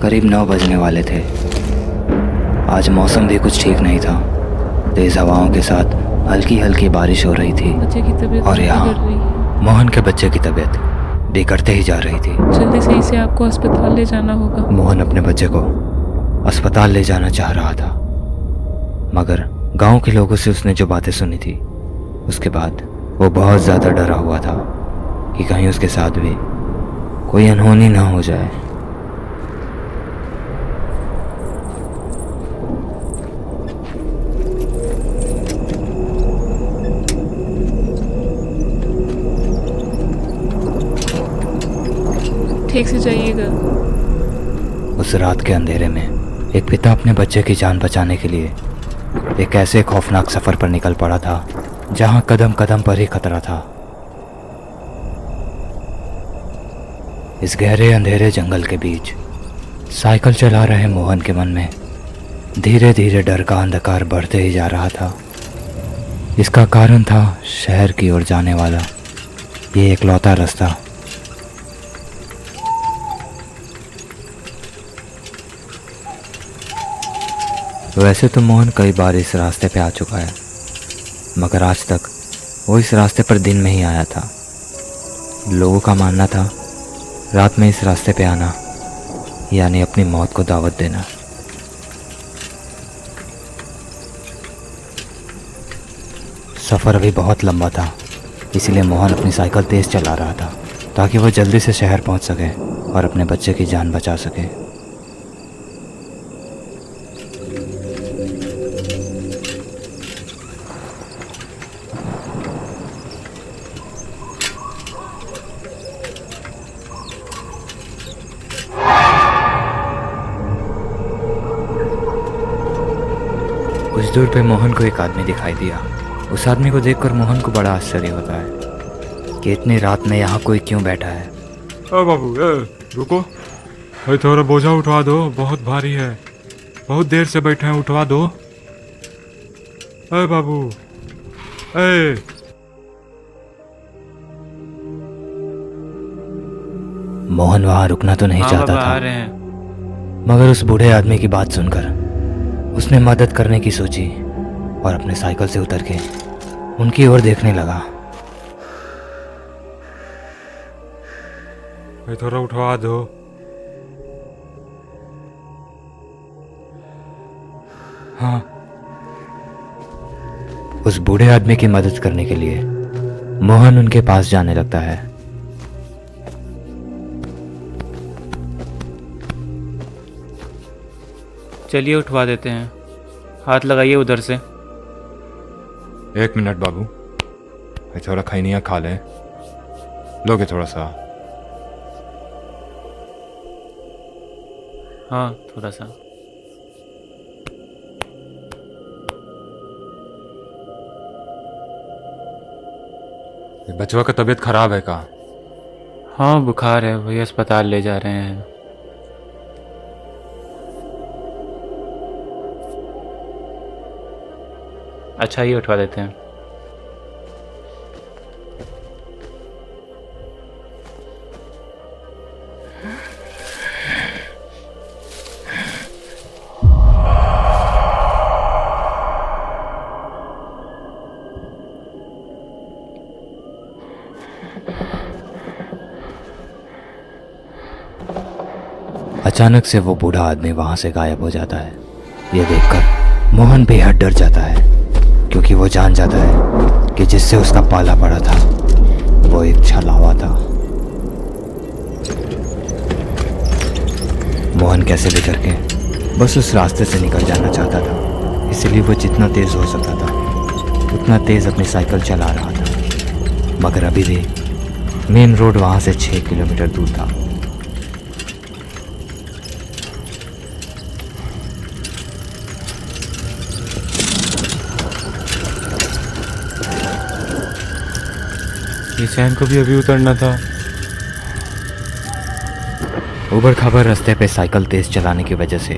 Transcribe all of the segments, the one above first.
करीब 9 बजने वाले थे। आज मौसम भी कुछ ठीक नहीं था। तेज हवाओं के साथ हल्की हल्की बारिश हो रही थी बच्चे की तबीयत और बिगड़ यहाँ रही है। मोहन के बच्चे की तबीयत बिगड़ते ही जा रही थी। जल्दी से इसे आपको अस्पताल ले जाना होगा। मोहन अपने बच्चे को अस्पताल ले जाना चाह रहा था, मगर गांव के लोगों से उसने जो बातें सुनी थी उसके बाद वो बहुत ज़्यादा डरा हुआ था कि कहीं उसके साथ भी कोई अनहोनी ना हो जाए। ठीक से जाइएगा। उस रात के अंधेरे में एक पिता अपने बच्चे की जान बचाने के लिए एक ऐसे खौफनाक सफ़र पर निकल पड़ा था जहां कदम कदम पर ही खतरा था। इस गहरे अंधेरे जंगल के बीच साइकिल चला रहे मोहन के मन में धीरे धीरे डर का अंधकार बढ़ते ही जा रहा था। इसका कारण था शहर की ओर जाने वाला ये इकलौता रास्ता। वैसे तो मोहन कई बार इस रास्ते पे आ चुका है, मगर आज तक वो इस रास्ते पर दिन में ही आया था। लोगों का मानना था रात में इस रास्ते पे आना यानी अपनी मौत को दावत देना। सफ़र अभी बहुत लंबा था, इसलिए मोहन अपनी साइकिल तेज़ चला रहा था ताकि वह जल्दी से शहर पहुंच सके और अपने बच्चे की जान बचा सके। कुछ दूर पे मोहन को एक आदमी दिखाई दिया। उस आदमी को देखकर मोहन को बड़ा आश्चर्य होता है कि इतनी रात में यहाँ कोई क्यों बैठा है। बाबू रुको, भाई थोड़ा बोझा उठवा दो, बहुत भारी है, बहुत देर से बैठे हैं, उठवा दो। बाबू मोहन वहाँ रुकना तो नहीं चाहता बाबा था, आ रहे हैं। मगर उस बूढ़े आदमी की बात सुनकर उसने मदद करने की सोची और अपने साइकिल से उतर के उनकी ओर देखने लगा। भाई थोड़ा उठवा दो। हाँ, उस बूढ़े आदमी की मदद करने के लिए मोहन उनके पास जाने लगता है। चलिए उठवा देते हैं, हाथ लगाइए उधर से। 1 मिनट बाबू, भाई थोड़ा खैनिया खा लें, लोगे थोड़ा सा? हाँ थोड़ा सा। बचवा का तबीयत खराब है का? हाँ बुखार है, वही अस्पताल ले जा रहे हैं। अच्छा ही उठवा देते हैं। अचानक से वो बूढ़ा आदमी वहां से गायब हो जाता है। ये देखकर मोहन बेहद डर जाता है, क्योंकि वो जान जाता है कि जिससे उसका पाला पड़ा था वो एक छलावा था। मोहन कैसे भी करके बस उस रास्ते से निकल जाना चाहता था, इसलिए वो जितना तेज हो सकता था उतना तेज अपनी साइकिल चला रहा था। मगर अभी भी मेन रोड वहां से 6 किलोमीटर दूर था। ये चैन को भी अभी उतरना था। उबड़ खाबड़ रास्ते पे साइकिल तेज चलाने की वजह से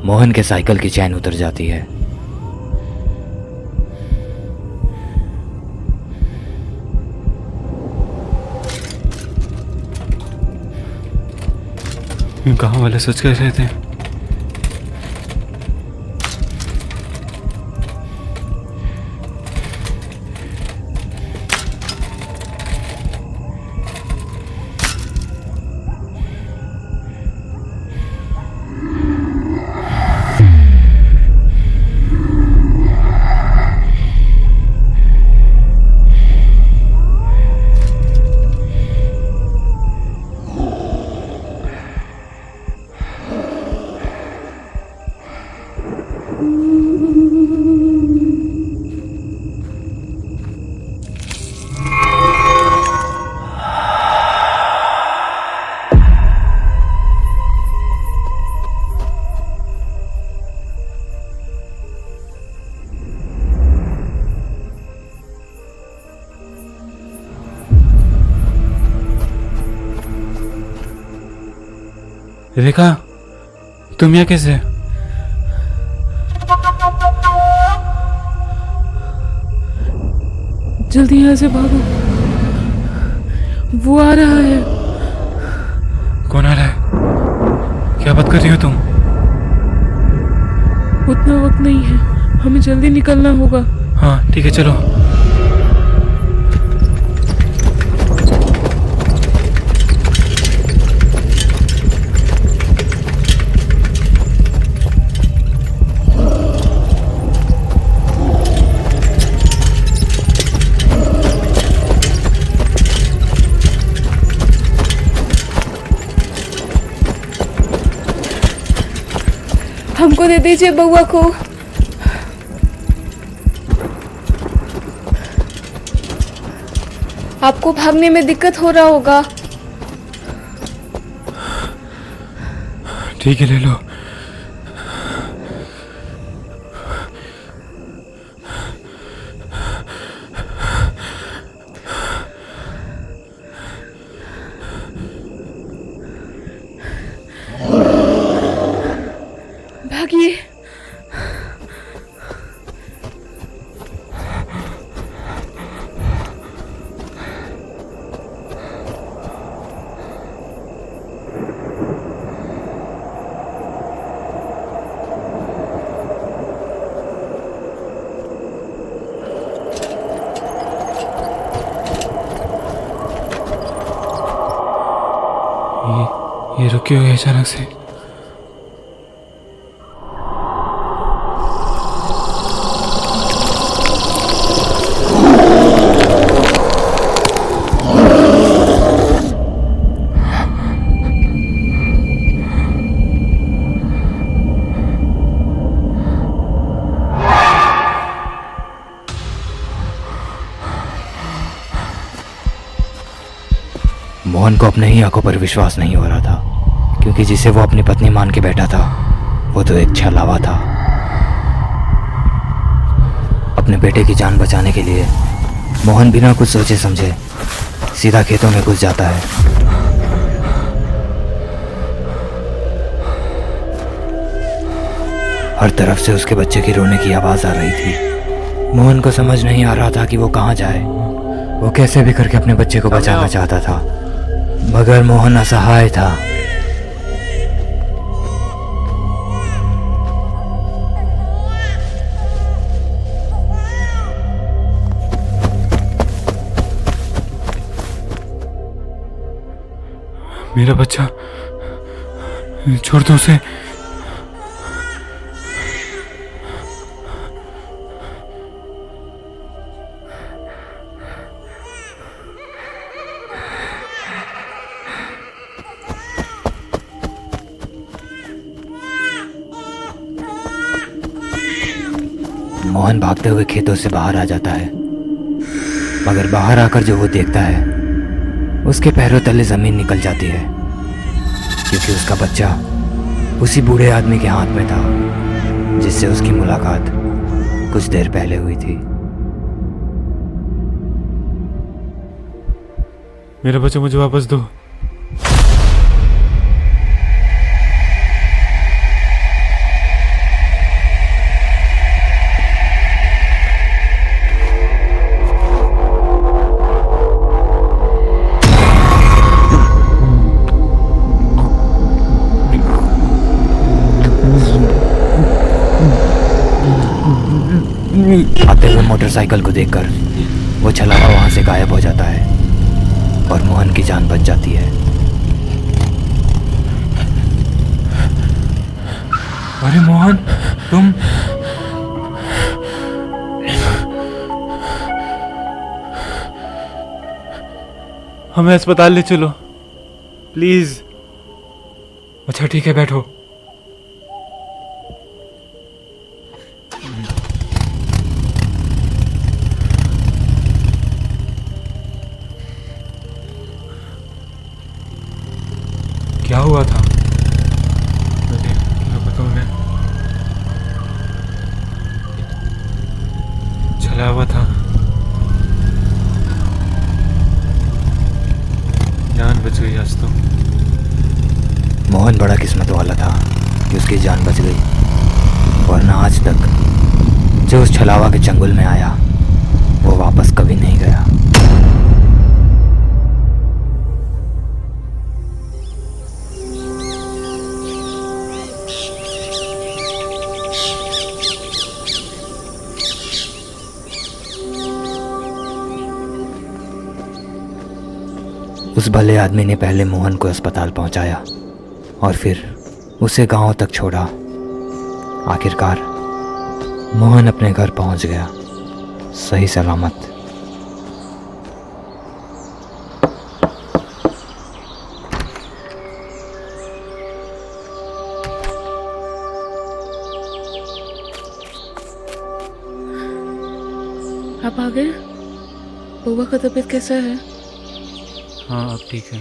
मोहन के साइकिल की चैन उतर जाती है। गाँव वाले सोच कर रहे थे। रेखा, तुम यहाँ कैसे? जल्दी यहाँ से भागो, वो आ रहा है। कौन आ रहा है? क्या बात कर रही हो तुम? उतना वक्त नहीं है, हमें जल्दी निकलना होगा। हाँ ठीक है, चलो। हमको दे दीजिए बउआ को। आपको भागने में दिक्कत हो रहा होगा। ठीक है, ले लो। भागिए। ये रुक क्यों गए अचानक से? मोहन को अपने ही आंखों पर विश्वास नहीं हो रहा था, क्योंकि जिसे वो अपनी पत्नी मान के बैठा था वो तो एक छलावा था। अपने बेटे की जान बचाने के लिए मोहन बिना कुछ सोचे समझे सीधा खेतों में घुस जाता है। हर तरफ से उसके बच्चे की रोने की आवाज़ आ रही थी। मोहन को समझ नहीं आ रहा था कि वो कहाँ जाए। वो कैसे भी करके अपने बच्चे को बचाना चाहता था, मगर मोहन असहाय था। मेरा बच्चा, छोड़ दो उसे। मोहन भागते हुए खेतों से बाहर आ जाता है, मगर बाहर आकर जो वो देखता है उसके पैरों तले जमीन निकल जाती है, क्योंकि उसका बच्चा उसी बूढ़े आदमी के हाथ में था जिससे उसकी मुलाकात कुछ देर पहले हुई थी। मेरा बच्चा मुझे वापस दो। आते हुए मोटरसाइकिल को देखकर वो छलावा वहां से गायब हो जाता है और मोहन की जान बच जाती है। अरे मोहन, तुम हमें अस्पताल ले चलो प्लीज। अच्छा ठीक है, बैठो। क्या हुआ था? अरे क्या बताऊं मैं? चला हुआ था, जान बच गई आज तो। मोहन बड़ा किस्मत वाला था कि उसकी जान बच गई, वरना आज तक जो उस छलावा के चंगुल में आया वो वापस कभी नहीं गया। उस भले आदमी ने पहले मोहन को अस्पताल पहुंचाया और फिर उसे गांव तक छोड़ा। आखिरकार मोहन अपने घर पहुंच गया, सही सलामत। आप आ गए? बउआ का तबीयत कैसा है? हाँ अब ठीक है।